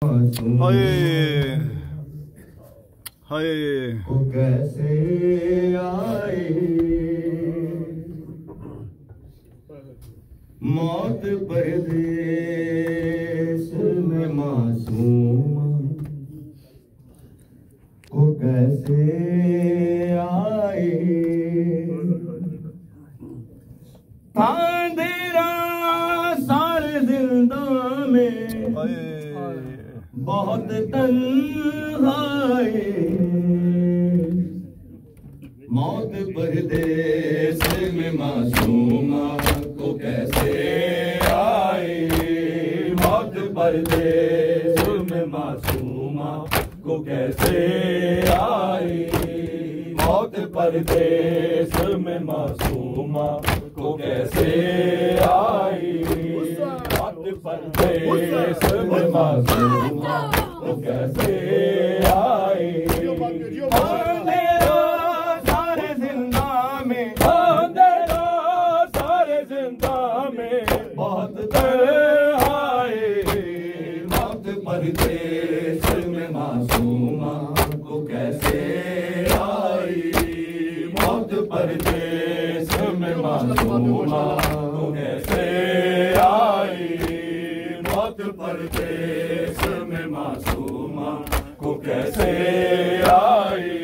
हाय हाय वो कैसे आए मौत परदेस में मासूम को कैसे आए अंधेरा सारे जिंदा में बहुत तन्हाई मौत परदेस में मासूमा को कैसे आए मौत परदेस में मासूमा को कैसे आए मौत परदेस में मासूमा को कैसे आए मौत परदेस में मासूमा को कैसे आए अंधेरा सारे जिंदा में अंधेरा सारे जिंदा में बहुत तन्हाई मौत परदेस में मासूमा को कैसे आई मौत परदेस में मासूमा को कैसे आई मौत परदेस में मासूमा को कैसे आई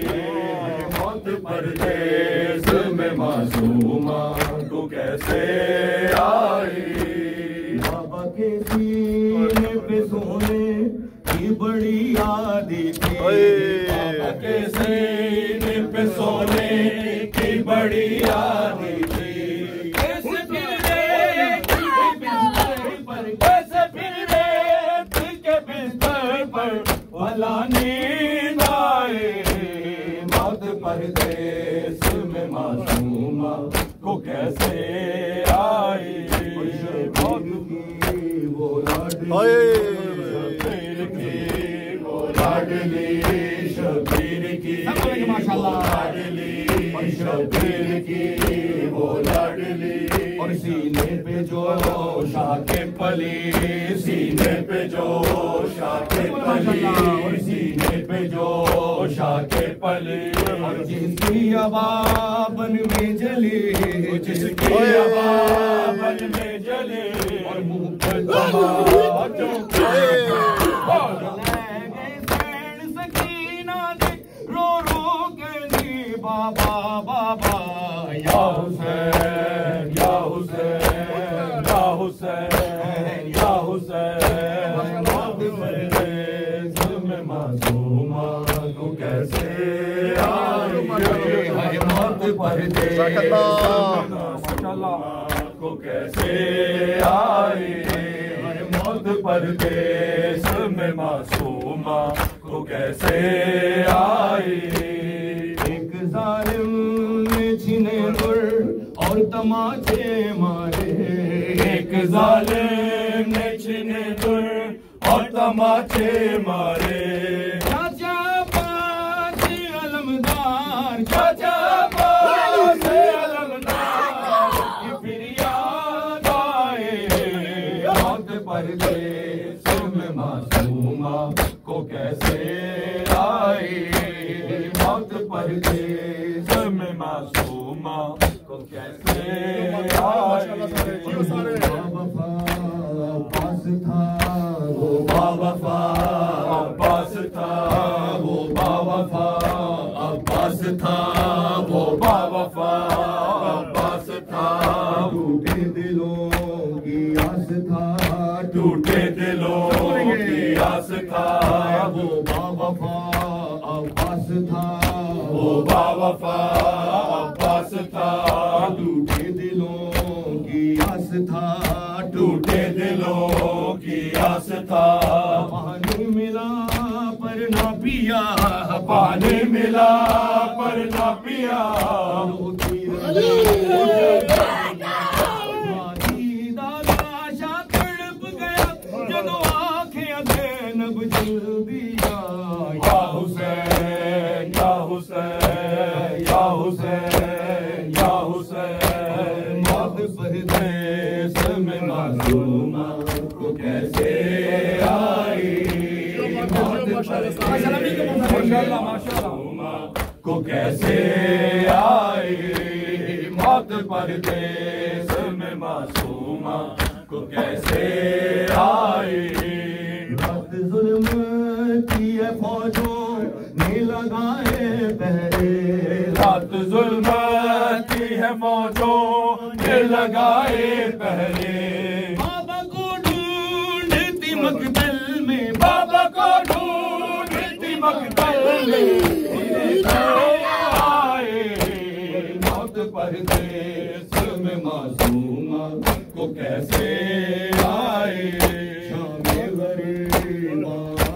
मौत परदेस में मासूमा को कैसे आई बाबा के सीने पे सोने की बड़ी यादी थी बाबा के सीने पे सोने की बड़ी यादी थी कैसे फिर के बिस्तर पर भला नींद आए मौत परदेस में मासूमा को कैसे आई मौत की वो लाडली शबीर की लाडली शबीर की वो लाडली और सीने पे जो शाके पली सीने पे जो शाके पली और सीने पे जो शाके पली और जिसकी अबाबन में जली जिसकी अबाबन में जली और मुंह पर तमाचों रो रो के नी बाबा बाबा या हुसैन या हुसैन या हुसैन या हुसैन मौत परदेस में मासूमा को कैसे आई मौत परदेस में मासूमा को कैसे आई मौत परदेस में मासूमा को कैसे आई एक जालिम ने छीने गुर और तमाचे मारे एक जालिम ने छीने गुर और तमाचे मारे चाचा पासे अलमदार चाचा पासे अलमदार ये फिर याद आए मौत परदेस में मासूमा को कैसे आई मौत परदेस में मासूमा को कैसे आई पास था वो बावफा पास था वो बावफा पास था वो बावफा पास था टूटे दिलों की आस था टूटे दिलों की आस था वो बावफा अब्बास था वो बावफा अब्बास था टूटे दिलों की आस था टूटे दिलों की आस था पानी मिला पर ना पिया पानी मिला पर ना पिया या हुसैन या हुसैन या हुसैन या हुसैन मौत परदेस में मासूमा को कैसे आई को कैसे आई मौत परदेस में मासूमा को कैसे आई। रात जुल्म की है फौजों ने लगाए पहरे, रात जुल्म की है फौजों ने लगाए पहरे। बाबा को ढूंढती मकतल में, बाबा को ढूंढती मकतल में आए मौत परदेस में मासूमा को कैसे आए। शामे गरीब आ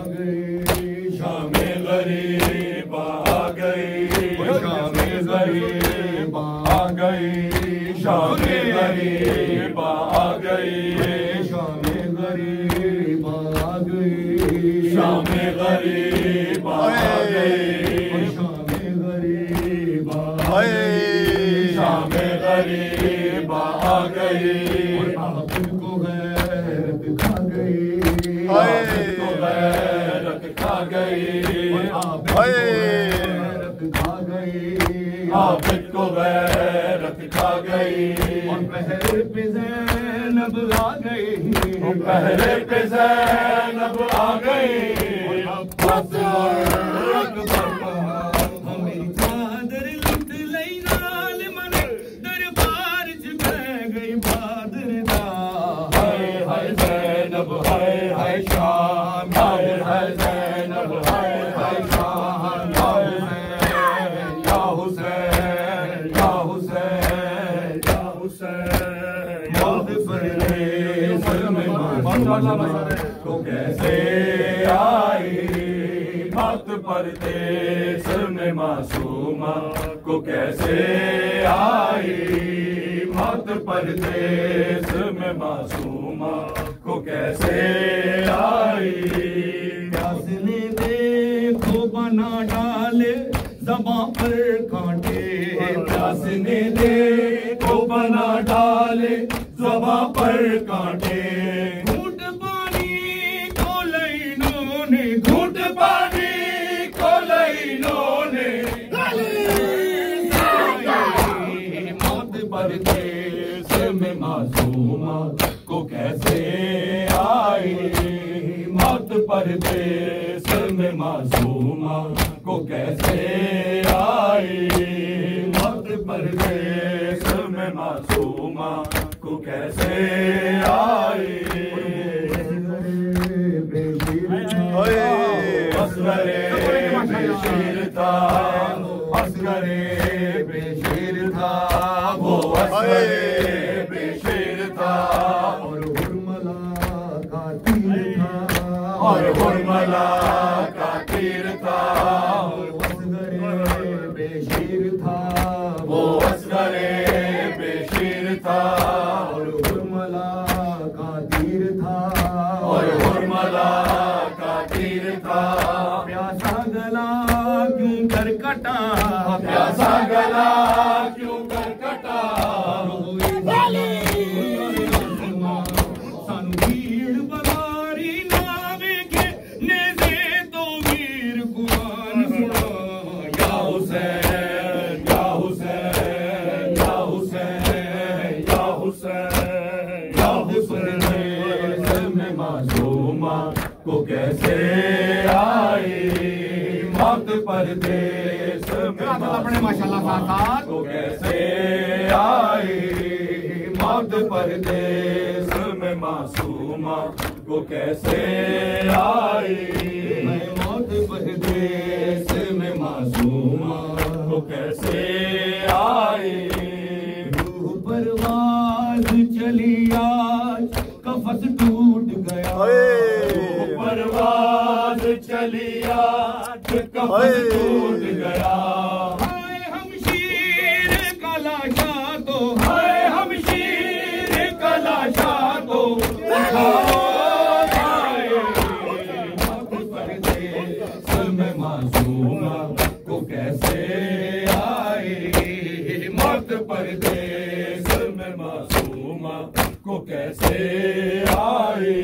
गई, शामे गरीब आ गई, शामे गरीब आ गई, शामे गरीब आ गई, शामे गरीब आ गई, शामे गरीब आ गई, शामे गरीब आ गई, शामे गरीब आ गई। आफत को गैरत खा गई, आफत को गैरत खा गई, आफत को गैरत खा गई, आफत को गैरत खा गई। और पहरे पे ज़ैनब आ गई, पहरे पे ज़ैनब आ गई। मेरी चादर लुट लई नाल मन दरबार च बह गई बादर दा। हाय हाय ज़ैनब हाय हाय शाम, हाय हाय ज़ैनब हाय हाय शाम, हाय या हुसैन या हुसैन या हुसैन। मौत परदेस में मासूमा को कैसे आई मौत परदेस में मासूमा को कैसे आई मौत परदेस में मासूमा को कैसे आई। प्यास ने देखो बना डाले ज़बां पर कांटे, प्यास ने देखो बना डाले ज़बां पर कांटे। घूंट पानी को लईनों ने, घूंट पानी को लईनों ने मौत परदेस में मासूमा को कैसे आई मौत परदेस में मासूमा को कैसे आई मौत परदेस में मासूमा को कैसे आई। असगरे बेशीर था, असगरे बेशीर था, वो असगरे बेशीर था। और हुरमला का तीर था, और हुरमला का तीर था। असगरे बेशीर था, वो असगरे बेशीर था। और हुरमला का तीर था, और हुरमला का तीर था। प्यासा गला क्यों कर कटा, प्यासा गला क्यों कर कटा। सानू भीड़ बगारी नावे के नेज़े तो वीर कुरान सुना। या हुसैन या हुसैन या हुसैन या हुसैन या हुसैन। में मासूमा को कैसे आई मौत परदेस में मासूमा को कैसे आई मौत परदेस में मासूमा को कैसे आई मौत परदेस में मासूमा को कैसे आई। रूह परवाज़ चली आज कफस टूट गया, परवाज़ चली आज कफस टूट गया। हाय हमशीर का लाशा तो, हाय हमशीर का लाशा तो परदेस में मासूमा को कैसे आई मौत परदेस में मासूमा को कैसे आई।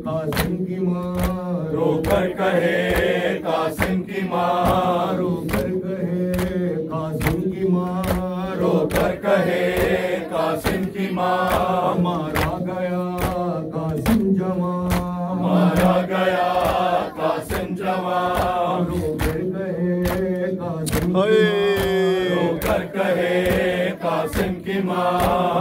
कासिम की माँ, रोकर कहे कासिम की माँ, रोकर कहे कासिम की माँ, रोकर कहे कासिम की माँ। मारा गया कासिम जवान, मारा गया कासिम जवान, रोकर कहे कासिम की माँ, रोकर कहे कासिम की माँ।